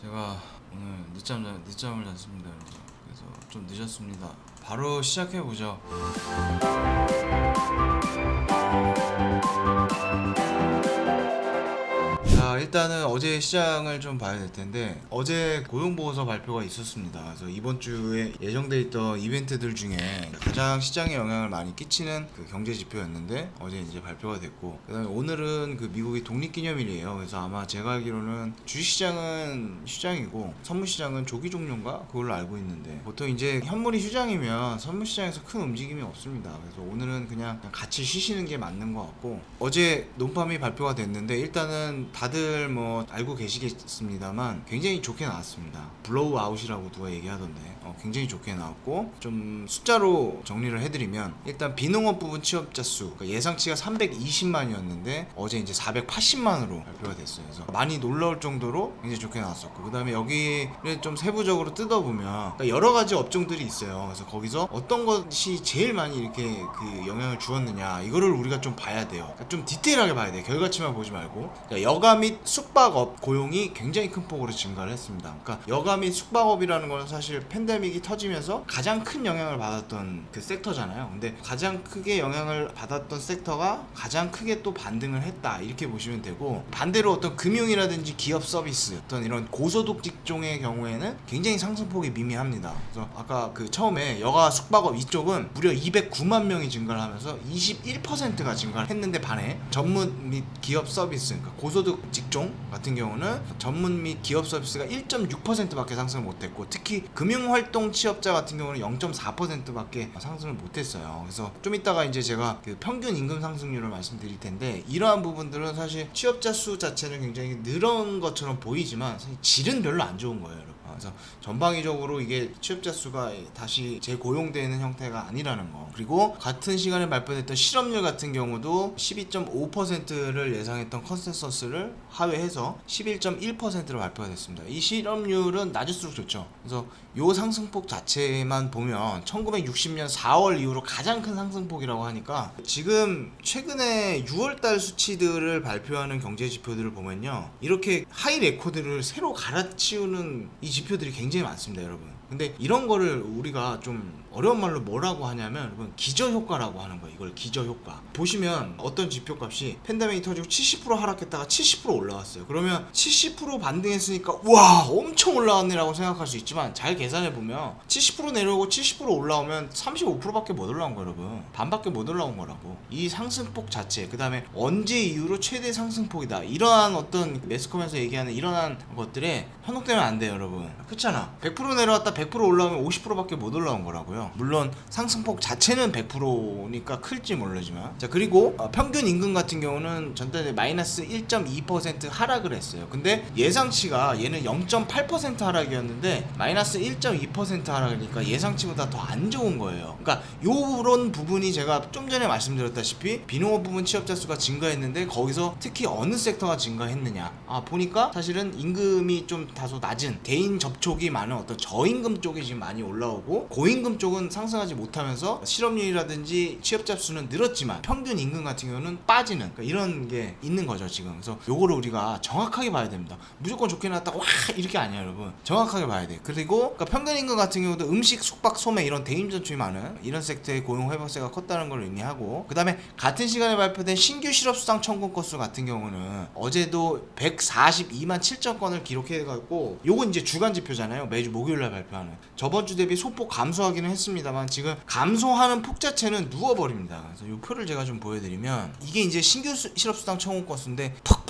제가 오늘 늦잠을 잤습니다, 여러분. 그래서 좀 늦었습니다. 바로 시작해 보죠. 자, 일단은 어제 시장을 좀 봐야 될 텐데, 어제 고용보고서 발표가 있었습니다. 그래서 이번 주에 예정돼 있던 이벤트들 중에 가장 시장에 영향을 많이 끼치는 그 경제 지표였는데 어제 이제 발표가 됐고, 그다음에 오늘은 그 미국이 독립기념일이에요. 그래서 아마 제가 알기로는 주식시장은 휴장이고 선물시장은 조기 종료인가 그걸로 알고 있는데, 보통 이제 현물이 휴장이면 선물시장에서 큰 움직임이 없습니다. 그래서 오늘은 그냥 같이 쉬시는 게 맞는 것 같고, 어제 논팜이 발표가 됐는데 일단은 다들 뭐 알고 계시겠습니다만 굉장히 좋게 나왔습니다. 블로우 아웃이라고 누가 얘기하던데 굉장히 좋게 나왔고, 좀 숫자로 정리를 해드리면 일단 비농업 부분 취업자 수, 그러니까 예상치가 320만이었는데 어제 이제 480만으로 발표가 됐어요. 그래서 많이 놀라울 정도로 굉장히 좋게 나왔었고, 그 다음에 여기를 좀 세부적으로 뜯어보면 그러니까 여러 가지 업종들이 있어요. 그래서 거기서 어떤 것이 제일 많이 이렇게 그 영향을 주었느냐, 이거를 우리가 좀 봐야 돼요. 그러니까 좀 디테일하게 봐야 돼요. 결과치만 보지 말고. 그러니까 여가 및 숙박업 고용이 굉장히 큰 폭으로 증가를 했습니다. 그러니까 여가 및 숙박업이라는 거는 사실 팬데믹이 터지면서 가장 큰 영향을 받았던 그 섹터잖아요. 근데 가장 크게 영향을 받았던 섹터가 가장 크게 또 반등을 했다, 이렇게 보시면 되고, 반대로 어떤 금융이라든지 기업 서비스, 어떤 이런 고소득 직종의 경우에는 굉장히 상승폭이 미미합니다. 그래서 아까 그 처음에 여가 숙박업 이쪽은 무려 209만 명이 증가를 하면서 21%가 증가를 했는데, 반해 전문 및 기업 서비스, 그러니까 고소득 직종 같은 경우는 전문 및 기업 서비스가 1.6%밖에 상승을 못했고, 특히 금융활동 취업자 같은 경우는 0.4%밖에 상승을 못했어요. 그래서 좀 이따가 이제 제가 그 평균 임금 상승률을 말씀드릴 텐데, 이러한 부분들은 사실 취업자 수 자체는 굉장히 늘은 것처럼 보이지만 사실 질은 별로 안 좋은 거예요, 여러분. 그래서 전방위적으로 이게 취업자 수가 다시 재고용되는 형태가 아니라는 거. 그리고 같은 시간에 발표됐던 실업률 같은 경우도 12.5%를 예상했던 컨센서스를 하회해서 11.1%로 발표가 됐습니다. 이 실업률은 낮을수록 좋죠. 그래서 요 상승폭 자체만 보면 1960년 4월 이후로 가장 큰 상승폭이라고 하니까, 지금 최근에 6월달 수치들을 발표하는 경제 지표들을 보면요, 이렇게 하이 레코드를 새로 갈아치우는 이 지표들이 굉장히 많습니다, 여러분. 근데 이런 거를 우리가 좀 어려운 말로 뭐라고 하냐면, 여러분, 기저효과라고 하는 거예요. 이걸 기저효과. 보시면 어떤 지표값이 팬데믹이 터지고 70% 하락했다가 70% 올라왔어요. 그러면 70% 반등했으니까 와 엄청 올라왔네라고 생각할 수 있지만, 잘 계산해보면 70% 내려오고 70% 올라오면 35%밖에 못 올라온 거예요, 여러분. 반밖에 못 올라온 거라고. 이 상승폭 자체, 그 다음에 언제 이후로 최대 상승폭이다, 이러한 어떤 매스컴에서 얘기하는 이러한 것들에 현혹되면 안 돼요, 여러분. 그렇잖아. 100% 내려왔다 100% 올라오면 50%밖에 못 올라온 거라고요. 물론 상승폭 자체는 100%니까 클지 모르지만. 자, 그리고 평균 임금 같은 경우는 전달에 마이너스 1.2% 하락을 했어요. 근데 예상치가 얘는 0.8% 하락이었는데 마이너스 1.2% 하락이니까 예상치보다 더 안 좋은 거예요. 그러니까 요런 부분이 제가 좀 전에 말씀드렸다시피 비농업 부분 취업자 수가 증가했는데 거기서 특히 어느 섹터가 증가했느냐, 보니까 사실은 임금이 좀 다소 낮은 대인 접촉이 많은 어떤 저임금 쪽이 지금 많이 올라오고, 고임금 쪽은 상승하지 못하면서 실업률이라든지 취업자 수는 늘었지만 평균 임금 같은 경우는 빠지는, 그러니까 이런 게 있는 거죠 지금. 그래서 요거를 우리가 정확하게 봐야 됩니다. 무조건 좋게 나왔다고 와 이렇게 아니에요, 여러분. 정확하게 봐야 돼. 그리고 그러니까 평균 임금 같은 경우도 음식, 숙박, 소매 이런 대인 접촉이 많은 이런 섹터의 고용 회복세가 컸다는 걸 의미하고, 그 다음에 같은 시간에 발표된 신규 실업수당 청구 건수 같은 경우는 어제도 142만 7천 건을 기록해갖고, 요건 이제 주간 지표잖아요. 매주 목요일날 발표하는. 저번 주 대비 소폭 감소하기는 했습니다만 지금 감소하는 폭 자체는 누워버립니다. 그래서 이 표를 제가 좀 보여드리면, 이게 이제 신규 실업수당 청구 건수인데 팍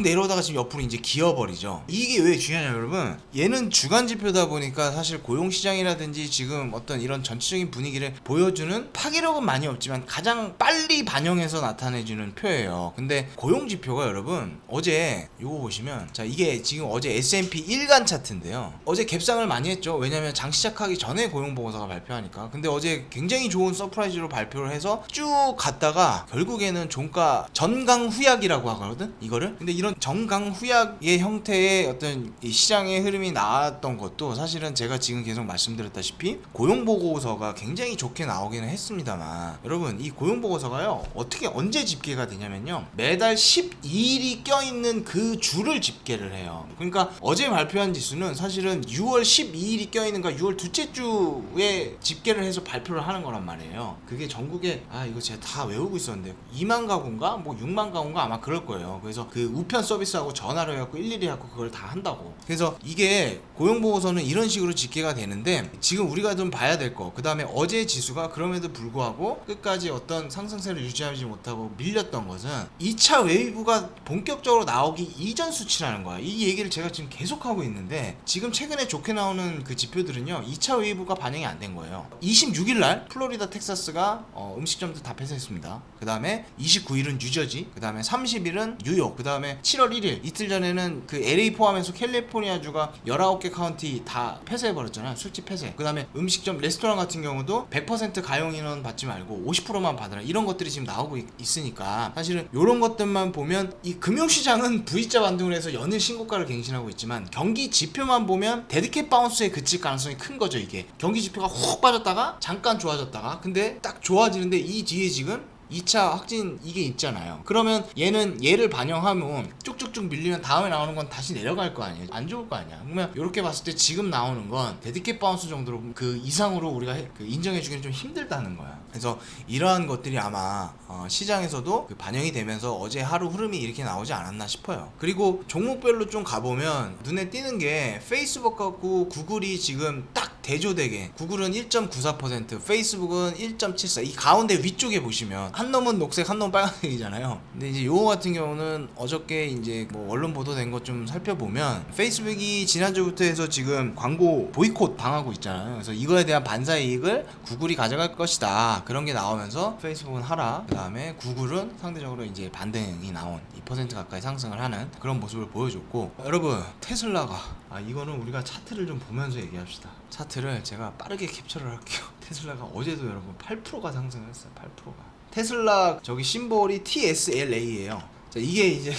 내려오다가 지금 옆으로 이제 기어버리죠. 이게 왜 중요하냐, 여러분. 얘는 주간 지표다 보니까 사실 고용시장이라든지 지금 어떤 이런 전체적인 분위기를 보여주는 파괴력은 많이 없지만 가장 빨리 반영해서 나타내주는 표예요. 근데 고용 지표가, 여러분, 어제 요거 보시면, 자, 이게 지금 어제 S&P 일간 차트인데요. 어제 갭상을 많이 했죠. 왜냐면 장 시작하기 전에 고용보고서가 발표하니까. 근데 어제 굉장히 좋은 서프라이즈로 발표를 해서 쭉 갔다가 결국에는 종가 전강후약이라고 하거든 이거를. 근데 이런 전강후약의 형태의 어떤 이 시장의 흐름이 나왔던 것도 사실은 제가 지금 계속 말씀드렸다시피 고용보고서가 굉장히 좋게 나오기는 했습니다만, 여러분 이 고용보고서가요 어떻게 언제 집계가 되냐면요, 매달 12일이 껴있는 그 주를 집계를 해요. 그러니까 어제 발표한 지수는 사실은 6월 12일이 껴있는가 6월 둘째 주에 집계를 해서 발표를 하는 거란 말이에요. 그게 전국에 이거 제가 다 외우고 있었는데 2만 가구인가 뭐 6만 가구인가 아마 그럴 거예요. 그래서 그 우편 서비스하고 전화로 해갖고 일일이 해갖고 그걸 다 한다고. 그래서 이게 고용보고서는 이런 식으로 집계가 되는데, 지금 우리가 좀 봐야 될 거, 그 다음에 어제 지수가 그럼에도 불구하고 끝까지 어떤 상승세를 유지하지 못하고 밀렸던 것은 2차 웨이브가 본격적으로 나오기 이전 수치라는 거야. 이 얘기를 제가 지금 계속하고 있는데, 지금 최근에 좋게 나오는 그 지표들은요 2차 웨이브가 반영이 안 된 거예요. 26일날 플로리다 텍사스가 음식점들 다 폐쇄했습니다. 그 다음에 29일은 뉴저지, 그 다음에 30일은 뉴욕, 그 다음에 7월 1일 이틀 전에는 그 LA 포함해서 캘리포니아주가 19개 카운티 다 폐쇄해버렸잖아요. 술집 폐쇄. 그 다음에 음식점 레스토랑 같은 경우도 100% 가용 인원 받지 말고 50%만 받으라, 이런 것들이 지금 나오고 있으니까 사실은 이런 것들만 보면 이 금융시장은 V자 반등을 해서 연일 신고가를 갱신하고 있지만, 경기 지표만 보면 데드캣 바운스에 그칠 가능성이 큰 거죠. 이게 경기 지표가 훅 빠졌다가 잠깐 좋아졌다가, 근데 딱 좋아지는데 이 뒤에 지금 2차 확진 이게 있잖아요. 그러면 얘를 반영하면 쭉쭉쭉 밀리면 다음에 나오는 건 다시 내려갈 거 아니에요. 안 좋을 거 아니야. 그러면 이렇게 봤을 때 지금 나오는 건 데드캣 바운스 정도로 그 이상으로 우리가 인정해주기는 좀 힘들다는 거야. 그래서 이러한 것들이 아마 시장에서도 그 반영이 되면서 어제 하루 흐름이 이렇게 나오지 않았나 싶어요. 그리고 종목별로 좀 가보면 눈에 띄는 게 페이스북하고 구글이 지금 딱 대조되게, 구글은 1.94%, 페이스북은 1.74%, 이 가운데 위쪽에 보시면 한 놈은 녹색, 한 놈은 빨간색이잖아요. 근데 이제 요거 같은 경우는 어저께 이제 뭐 언론 보도된 것 좀 살펴보면 페이스북이 지난주부터 해서 지금 광고 보이콧 당하고 있잖아요. 그래서 이거에 대한 반사 이익을 구글이 가져갈 것이다, 그런 게 나오면서 페이스북은 하락, 그 다음에 구글은 상대적으로 이제 반등이 나온 2% 가까이 상승을 하는 그런 모습을 보여줬고, 여러분 테슬라가 이거는 우리가 차트를 좀 보면서 얘기합시다. 차트를 제가 빠르게 캡처를 할게요. 테슬라가 어제도 여러분 8%가 상승했어요. 8%가. 테슬라 저기 심볼이 TSLA예요. 자, 이게 이제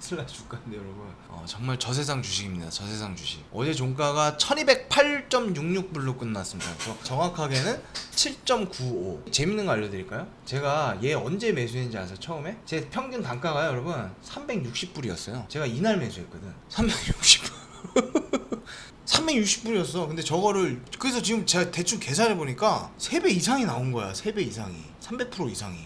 테슬라 주가인데 여러분 정말 저세상 주식입니다. 저세상 주식. 어제 종가가 1208.66불로 끝났습니다. 정확하게는 7.95. 재밌는 거 알려드릴까요? 제가 얘 언제 매수했는지 아세요? 처음에? 제 평균 단가가요 여러분 360불이었어요. 제가 이날 매수했거든. 360불. 360불이었어. 근데 저거를, 그래서 지금 제가 대충 계산해보니까 3배 이상이 나온 거야. 3배 이상이. 300% 이상이.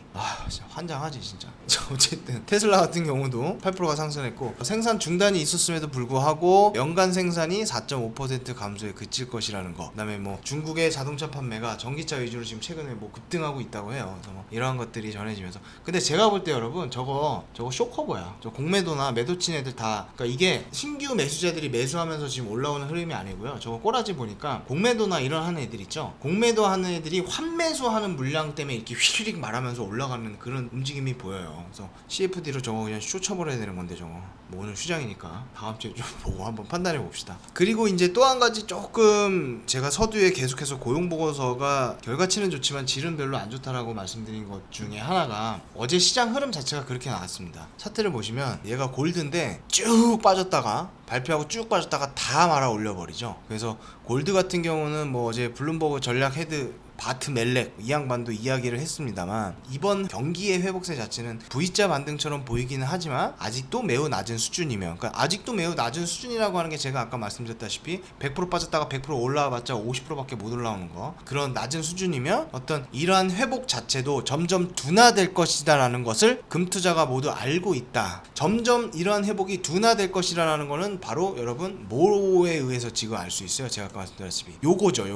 진짜 환장하지 진짜. 어쨌든 테슬라 같은 경우도 8%가 상승했고, 생산 중단이 있었음에도 불구하고 연간 생산이 4.5% 감소에 그칠 것이라는 거. 그다음에 뭐 중국의 자동차 판매가 전기차 위주로 지금 최근에 뭐 급등하고 있다고 해요. 그래서 뭐 이러한 것들이 전해지면서, 근데 제가 볼 때 여러분 저거 쇼커버야. 저 공매도나 매도 친 애들 다, 그러니까 이게 신규 매수자들이 매수하면서 지금 올라오는 흐름이 아니고요. 저거 꼬라지 보니까 공매도나 이런 하는 애들 있죠. 공매도 하는 애들이 환매수하는 물량 때문에 이렇게 휘리릭 말하면서 올라가는 그런 움직임이 보여요. 그래서 CFD로 저거 그냥 쇼 쳐버려야 되는 건데, 저거 뭐 오늘 휴장이니까 다음 주에 좀 보고 한번 판단해 봅시다. 그리고 이제 또 한 가지, 조금 제가 서두에 계속해서 고용보고서가 결과치는 좋지만 질은 별로 안 좋다라고 말씀드린 것 중에 하나가, 어제 시장 흐름 자체가 그렇게 나왔습니다. 차트를 보시면 얘가 골드인데 쭉 빠졌다가 발표하고 쭉 빠졌다가 다 말아 올려버리죠. 그래서 골드 같은 경우는 뭐 어제 블룸버그 전략 헤드 바트 멜렉 이 양반도 이야기를 했습니다만, 이번 경기의 회복세 자체는 V자 반등처럼 보이기는 하지만 아직도 매우 낮은 수준이면, 그러니까 아직도 매우 낮은 수준이라고 하는 게 제가 아까 말씀드렸다시피 100% 빠졌다가 100% 올라와봤자 50%밖에 못 올라오는 거, 그런 낮은 수준이면 어떤 이러한 회복 자체도 점점 둔화될 것이다 라는 것을 금투자가 모두 알고 있다. 점점 이러한 회복이 둔화될 것이라는 거는 바로 여러분 뭐에 의해서 지금 알 수 있어요? 제가 아까 말씀드렸다시피 요거죠.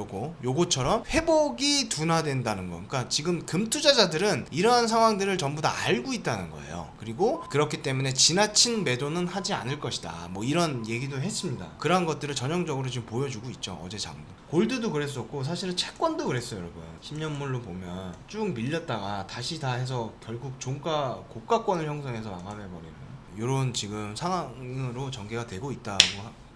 요거처럼 회복이 둔화된다는 거. 그러니까 지금 금투자자들은 이러한 상황들을 전부 다 알고 있다는 거예요. 그리고 그렇기 때문에 지나친 매도는 하지 않을 것이다, 뭐 이런 얘기도 했습니다. 그러한 것들을 전형적으로 지금 보여주고 있죠. 어제 장도 골드도 그랬었고, 사실은 채권도 그랬어요 여러분. 10년물로 보면 쭉 밀렸다가 다시 다 해서 결국 종가 고가권을 형성해서 마감해버리는 이런 지금 상황으로 전개가 되고 있다고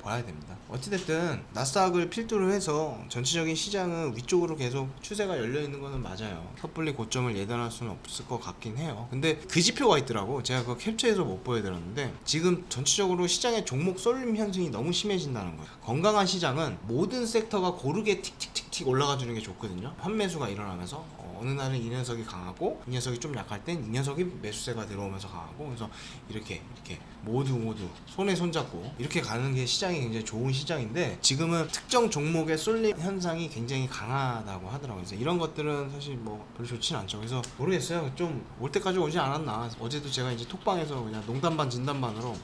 봐야 됩니다. 어찌됐든 나스닥을 필두로 해서 전체적인 시장은 위쪽으로 계속 추세가 열려 있는 거는 맞아요. 섣불리 고점을 예단할 수는 없을 것 같긴 해요. 근데 그 지표가 있더라고. 제가 그거 캡처해서 못 보여드렸는데 지금 전체적으로 시장의 종목 쏠림 현상이 너무 심해진다는 거예요. 건강한 시장은 모든 섹터가 고르게 틱틱틱틱 올라가 주는 게 좋거든요. 환매수가 일어나면서 어느 날은 이 녀석이 강하고 이 녀석이 좀 약할 땐 이 녀석이 매수세가 들어오면서 강하고, 그래서 이렇게 모두 손에 손잡고 이렇게 가는 게 시장이 굉장히 좋은 시장인데 지금은 특정 종목의 쏠림 현상이 굉장히 강하다고 하더라고요. 그래서 이런 것들은 사실 뭐 별로 좋진 않죠. 그래서 모르겠어요. 좀 올 때까지 오지 않았나. 어제도 제가 이제 톡방에서 그냥 농담 반 진담 반으로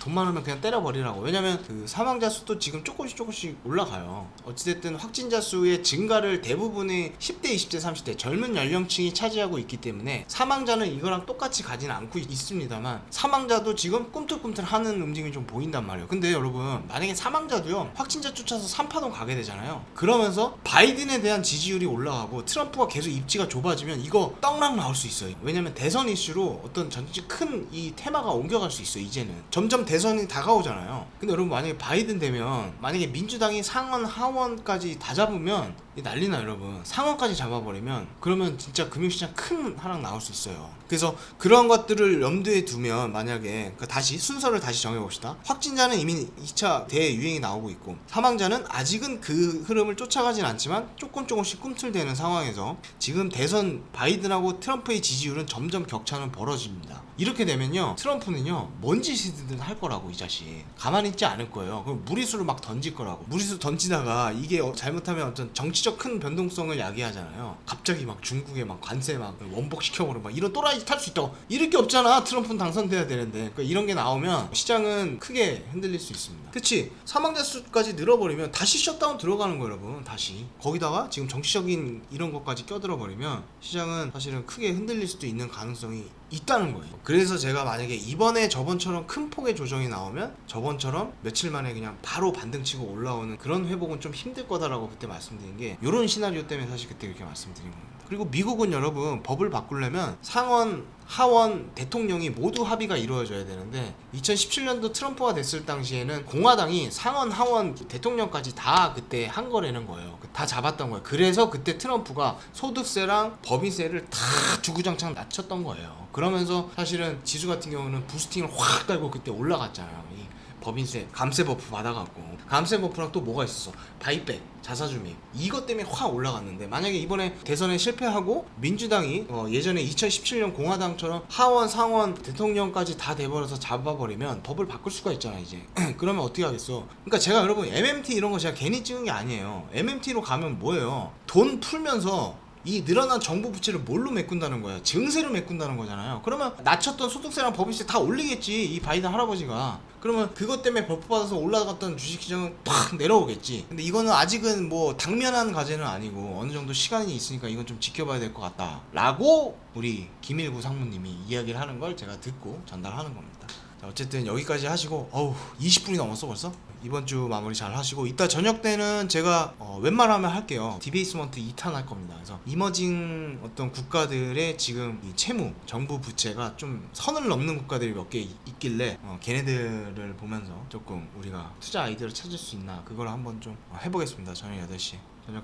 돈 많으면 그냥 때려버리라고. 왜냐면 그 사망자 수도 지금 조금씩 올라가요. 어찌됐든 확진자 수의 증가를 대부분의 10대, 20대, 30대 젊은 연령층이 차지하고 있기 때문에 사망자는 이거랑 똑같이 가지는 않고 있습니다만 사망자도 지금 꿈틀꿈틀 하는 움직임이 좀 보인단 말이에요. 근데 여러분, 만약에 사망자도요 확진자 쫓아서 3파동 가게 되잖아요. 그러면서 바이든에 대한 지지율이 올라가고 트럼프가 계속 입지가 좁아지면 이거 떡락 나올 수 있어요. 왜냐면 대선 이슈로 어떤 전체 큰 이 테마가 옮겨갈 수 있어요. 이제는 점점 대선이 다가오잖아요. 근데 여러분, 만약에 바이든 되면, 만약에 민주당이 상원 하원까지 다 잡으면 난리나. 여러분, 상원까지 잡아버리면 그러면 진짜 금융시장 큰 하락 나올 수 있어요. 그래서 그런 것들을 염두에 두면, 만약에 다시 순서를 다시 정해봅시다. 확진자는 이미 2차 대유행이 나오고 있고 사망자는 아직은 그 흐름을 쫓아가진 않지만 조금씩 꿈틀대는 상황에서 지금 대선 바이든하고 트럼프의 지지율은 점점 격차는 벌어집니다. 이렇게 되면요, 트럼프는요 뭔 짓이든 할 거라고. 이 자식 가만히 있지 않을 거예요. 그럼 무리수를 막 던질 거라고. 무리수 던지다가 이게 잘못하면 어떤 정치적 큰 변동성을 야기하잖아요. 갑자기 막 중국에 막 관세 막 원복시켜버리고 막 이런 또라이 탈 수 있다고. 이럴 게 없잖아. 트럼프는 당선돼야 되는데. 그러니까 이런 게 나오면 시장은 크게 흔들릴 수 있습니다. 그치? 사망자 수까지 늘어버리면 다시 셧다운 들어가는 거예요, 여러분. 다시 거기다가 지금 정치적인 이런 것까지 껴들어 버리면 시장은 사실은 크게 흔들릴 수도 있는 가능성이 있다는 거예요. 그래서 제가 만약에 이번에 저번처럼 큰 폭의 조정이 나오면 저번처럼 며칠 만에 그냥 바로 반등치고 올라오는 그런 회복은 좀 힘들 거다라고 그때 말씀드린 게, 이런 시나리오 때문에 사실 그때 그렇게 말씀드린 겁니다. 그리고 미국은 여러분, 법을 바꾸려면 상원, 하원, 대통령이 모두 합의가 이루어져야 되는데 2017년도 트럼프가 됐을 당시에는 공화당이 상원, 하원, 대통령까지 다 그때 한 거라는 거예요. 다 잡았던 거예요. 그래서 그때 트럼프가 소득세랑 법인세를 다 주구장창 낮췄던 거예요. 그러면서 사실은 지수 같은 경우는 부스팅을 확 깔고 그때 올라갔잖아요. 이 법인세 감세 버프 받아갖고. 감세 버프랑 또 뭐가 있었어? 바이백, 자사주입, 이것 때문에 확 올라갔는데, 만약에 이번에 대선에 실패하고 민주당이 예전에 2017년 공화당처럼 하원, 상원, 대통령까지 다 돼버려서 잡아버리면 법을 바꿀 수가 있잖아 이제. 그러면 어떻게 하겠어? 그러니까 제가 여러분, MMT 이런 거 제가 괜히 찍은 게 아니에요. MMT로 가면 뭐예요? 돈 풀면서 이 늘어난 정부 부채를 뭘로 메꾼다는 거야? 증세로 메꾼다는 거잖아요. 그러면 낮췄던 소득세랑 법인세 다 올리겠지, 이 바이든 할아버지가. 그러면 그것 때문에 버프 받아서 올라갔던 주식시장은 팍 내려오겠지. 근데 이거는 아직은 뭐 당면한 과제는 아니고 어느 정도 시간이 있으니까 이건 좀 지켜봐야 될 것 같다 라고 우리 김일구 상무님이 이야기를 하는 걸 제가 듣고 전달하는 겁니다. 자, 어쨌든 여기까지 하시고, 20분이 넘었어 벌써? 이번 주 마무리 잘 하시고, 이따 저녁 때는 제가 웬만하면 할게요. 디베이스먼트 2탄 할 겁니다. 그래서 이머징 어떤 국가들의 지금 이 채무, 정부 부채가 좀 선을 넘는 국가들이 몇 개 있길래 걔네들을 보면서 조금 우리가 투자 아이디어를 찾을 수 있나, 그걸 한번 좀 해보겠습니다. 저녁 8시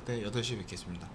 때 8시에 뵙겠습니다.